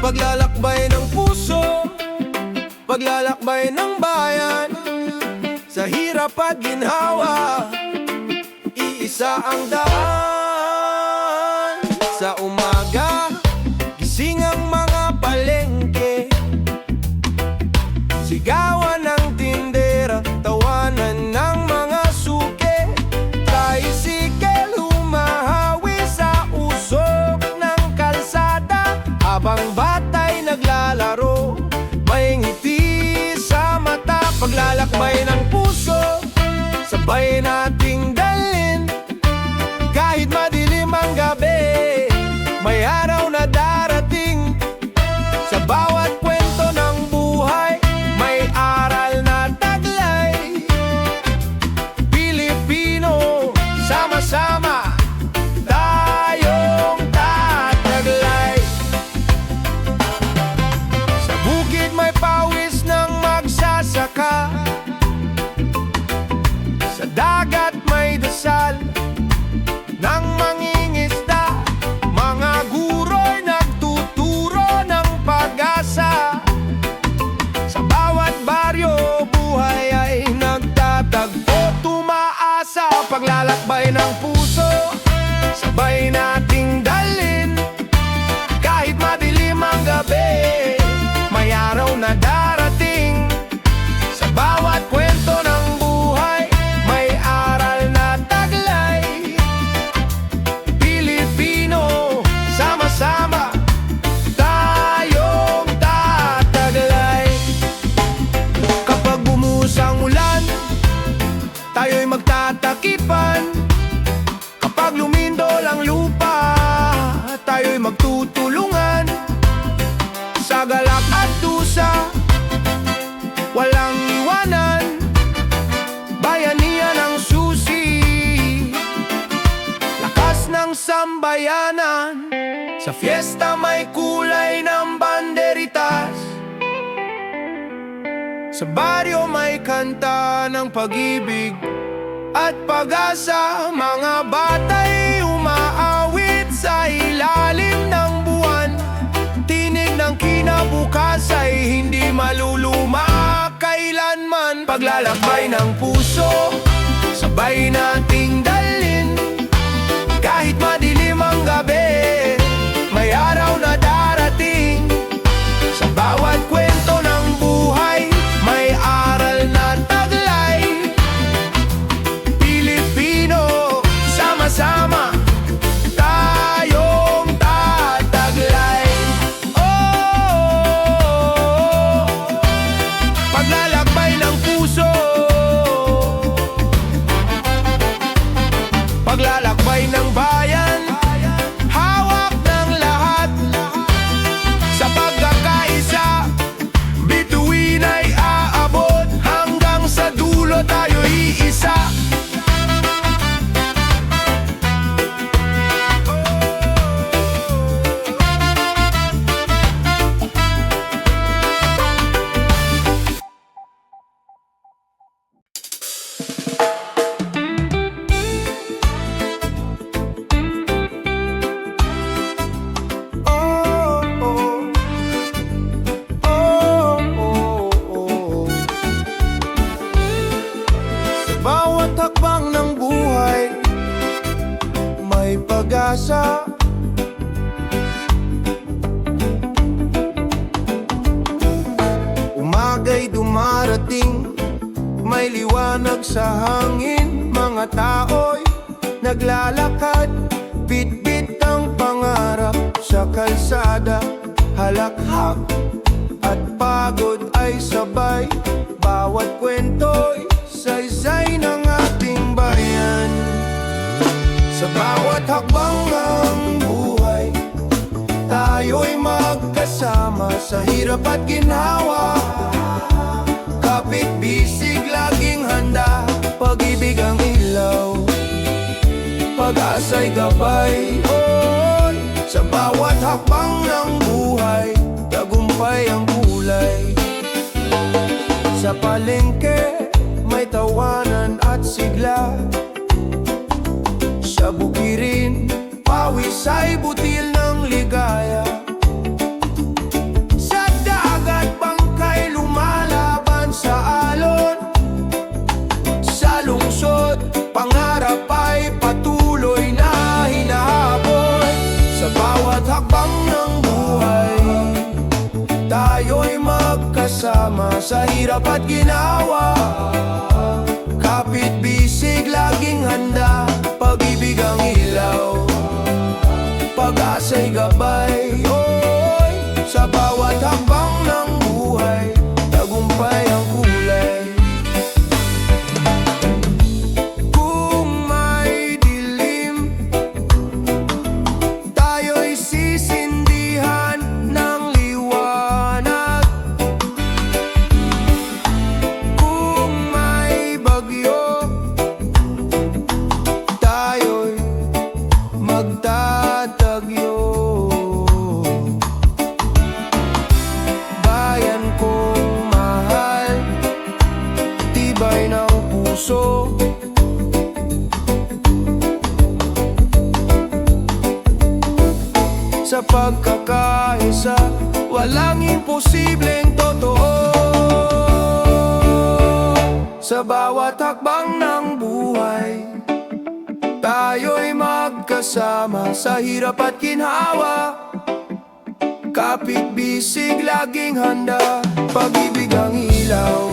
Paglalakbay ng puso, paglalakbay ng bayan, sa hirap at ginhawa, iisa ang daan. Sa umaga, gising ang mga palengke, sigawan ng tindera, tawanan ng mga suke, tricycle humahawi sa usok ng kalsada, habang batay naglalaro, may ngiti sa mata. Paglalakbay ng puso, sabay nating dalhin, kahit madilim ang gabi, may araw na darating. Sa bawat kwento ng buhay, may aral na taglay. Pilipino, sama-sama tayong tataglay. Sa bukid may pawis ng magsasaka, sa dagat may dasal ng mangingisda, mga guro'y nagtuturo ng pag-asa. Sa bawat baryo, buhay ay nagtatagpo, tumaasa. Paglalakbay ng puso, sabay nating dalhin, kahit madilim ang gabi, may araw na darating. Sa bawat kwento ng buhay, may aral na taglay. Pilipino, sama-sama tayong tataglay. Kapag bumusang ulan, tayo'y magtatakipan. Kapag lumindol ang lupa, tayo'y magtutulungan. Sa galak at dusa, walang iwanan, bayanihan ang susi, lakas ng sambayanan. Sa fiesta may kulay ng banderitas, sa baryo may kanta ng pag-ibig at pag-asa. Mga batay umaawit sa ilalim ng buwan, tinig ng kinabukasan hindi maluluma kailanman. Paglalakbay ng puso, sabay nating dalhin, kahit madilim ang gabi, may araw na darating. Sa bawat kwento ng buhay, may aral na taglay. Pilipino, sama-sama tayong tataglay. Oh, paglalakbay ng puso, paglalakbay ng bayan, hawak ng lahat. Sa pagkakaisa, bituin ay aabot, hanggang sa dulo tayo iisa. pag-asa. Umaga'y dumarating, may liwanag sa hangin. Mga tao'y naglalakad, bit-bit ang pangarap sa kalsada. Halakhak at pagod ay sabay, bawat kwento'y saysay ng ating bayan. Sa bawat hakbang ng buhay, tayo'y magkasama sa hirap at ginhawa. Kapit bisig laging handa, pag-ibig ang ilaw, pag-asa'y gabay. Oy, sa bawat hakbang ng buhay, tagumpay ang kulay. Sa palengke, may tawanan at sigla. Sa bukirin, pawis ay butil ng ligaya. Sa dagat, bangkay lumalaban sa alon. Sa lungsod, pangarap ay patuloy na hinahabol. Sa bawat hakbang ng buhay, tayo'y magkasama sa hirap at ginawa. Kapit bisig laging handa, pag-ibig ang ilaw, pag-asa'y gabay. Oy, sa bawat hakbang ng buhay, tagumpay ang kulay. Kung may dilim, tayo'y sisindihan ng liwanag. Kung may bagyo, tayo'y magtatagyo. Bayan kong mahal, tibay ng puso. Sa pagkakaisa, walang imposibleng totoo. Sa bawat hakbang ng buhay, tayo'y magkasama sa hirap at ginhawa. Kapit bisig laging handa, pag-ibig ang ilaw,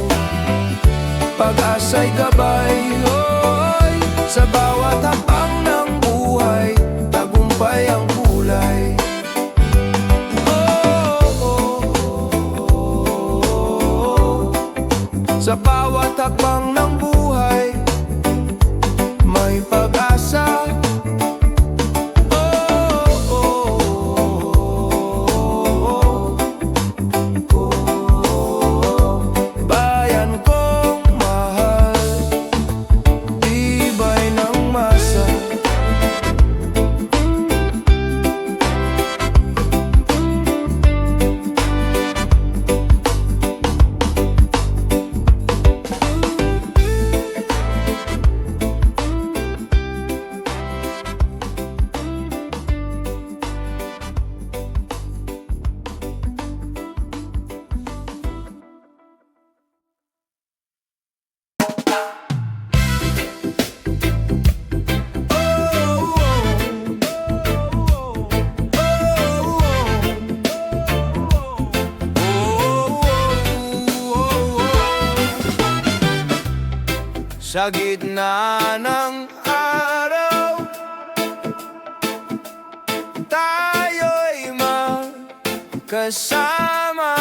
pag-asa'y gabay. Oy, sa bawat hakbang ng buhay, tagumpay ang kulay. Sa bawat hakbang ng buhay, may pag-asa. Bayan kong mahal, tibay ng masa. Sa gitna ng araw, tayo'y magkasama.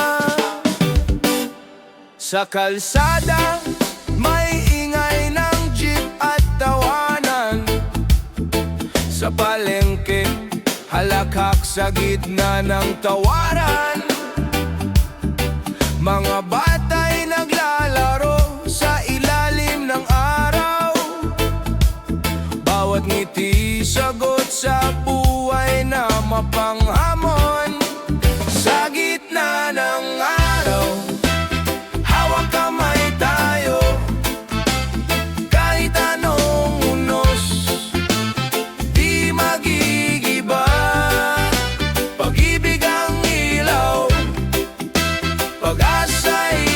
Sa kalsada, may ingay ng jeep at tawanan. Sa palengke, halakhak sa gitna ng tawaran. Mga bata'y naglalaro sa ilalim ng araw. Bawat ngiti sagot sa buhay na mapanghamon. Sa gitna ng araw, hawak kamay tayo. Kahit anong unos, di magigiba. Pag-ibig ang ilaw, pag-asa'y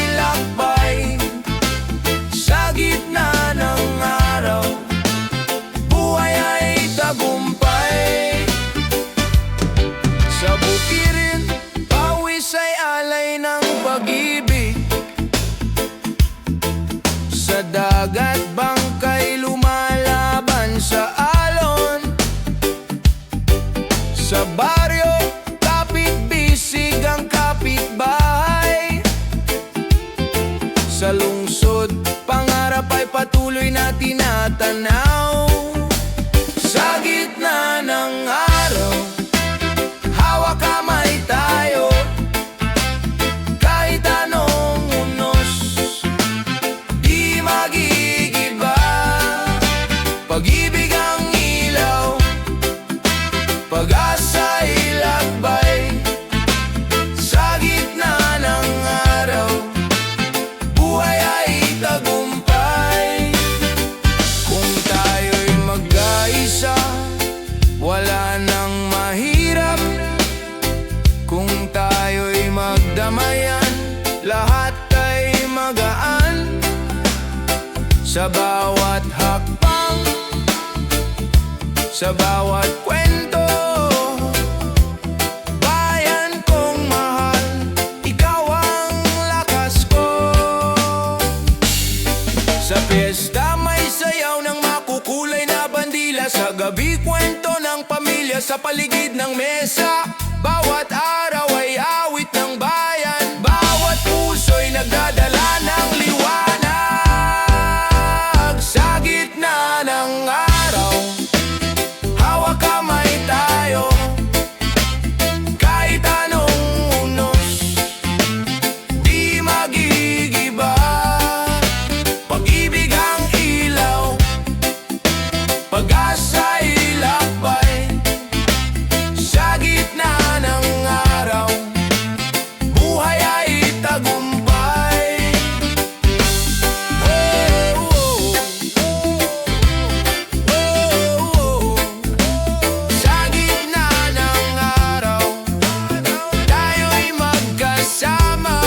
Pag-ibig ang ilaw, pag-asa'y lakbay. Sa gitna ng araw, buhay ay tagumpay. Kung tayo'y mag-aisa, wala nang mahirap. Kung tayo'y magdamayan, lahat ay magaan. Sa bawat hakbang, sa bawat kwento, bayan kong mahal, ikaw ang lakas ko. Sa piyesta may sayaw ng makukulay na bandila. Sa gabi kwento ng pamilya sa paligid ng mesa. Bawat araw ay awit ng bayan. Bawat puso'y nagdadala ng liwanag. Sa gitna ng araw, hawak kamay tayo. Kahit anong unos, di magigiba. Pag-ibig ang ilaw, pag-asa'y lakbay. Sa gitna ng araw, buhay ay tagumpay. Oh, oh, oh, oh. Sa gitna ng araw, tayo'y magkasama.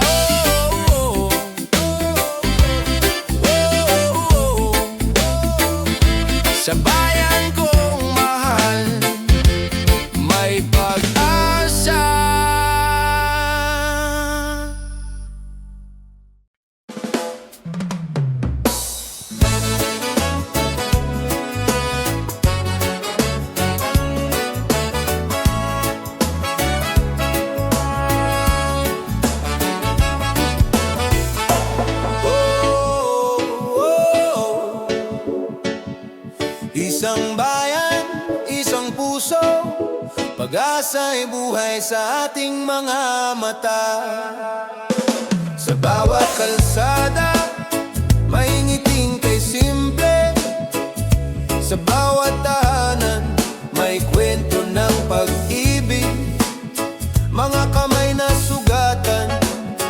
Oh, oh, oh, oh. Sa bayan kong mahal, may pag-asa. Oh, oh, oh. Isang bayan, isang puso, pag-asa'y buhay sa ating mga mata. Sa bawat kalsada, may ngiting kay simple. Sa bawat tahanan, may kwento ng pag-ibig. Mga kamay na sugatan,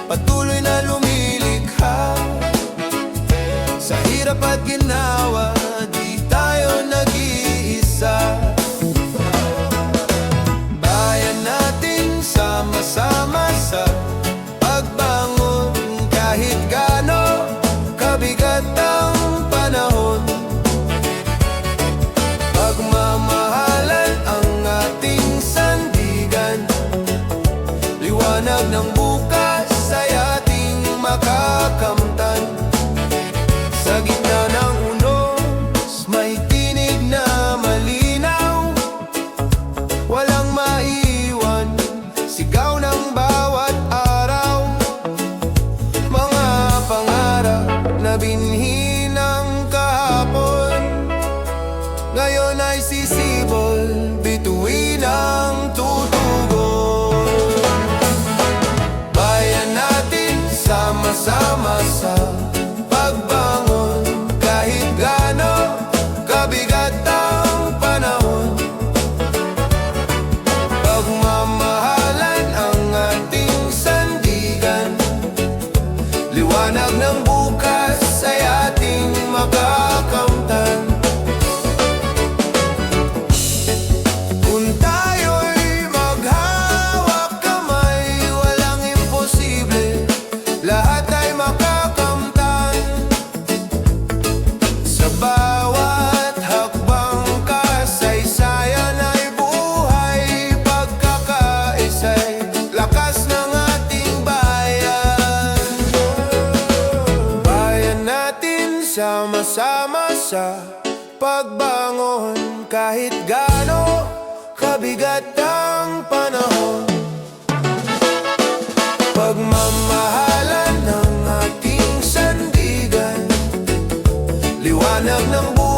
patuloy na lumilikha. Sa hirap at ginawa, di tayo nag-iisa. Bayan natin sama-sama sa pagbangon. Kahit gaano kabigat ang panahon, pagmamahalan ang ating sandigan. Liwanag ng bukas ay ating makakamtan. Sa gitna ng unos, may tinig na malinaw. Walang maiwan, sigaw ng bawat araw. Mga pangarap na binhi ng kahapon, ngayon ay sisibol, bituin ang tutugon. Bayan natin sama-sama sa pagbangon. Kahit gaano kabigat ang panahon, pagmamahalan ang ating sandigan. Liwanag ng bukas ay ating makakamtan. Kung tayo'y maghawak kamay, walang imposible, lahat ay makakamtan. Sa bawat hakbang kasaysayan ay buhay, pagkakaisa'y lakas ng ating bayan. Bayan natin sama-sama sa pagbangon. Kahit gaano kabigat ang panahon, pagmamahalan ng ating sandigan. Liwanag ng buhay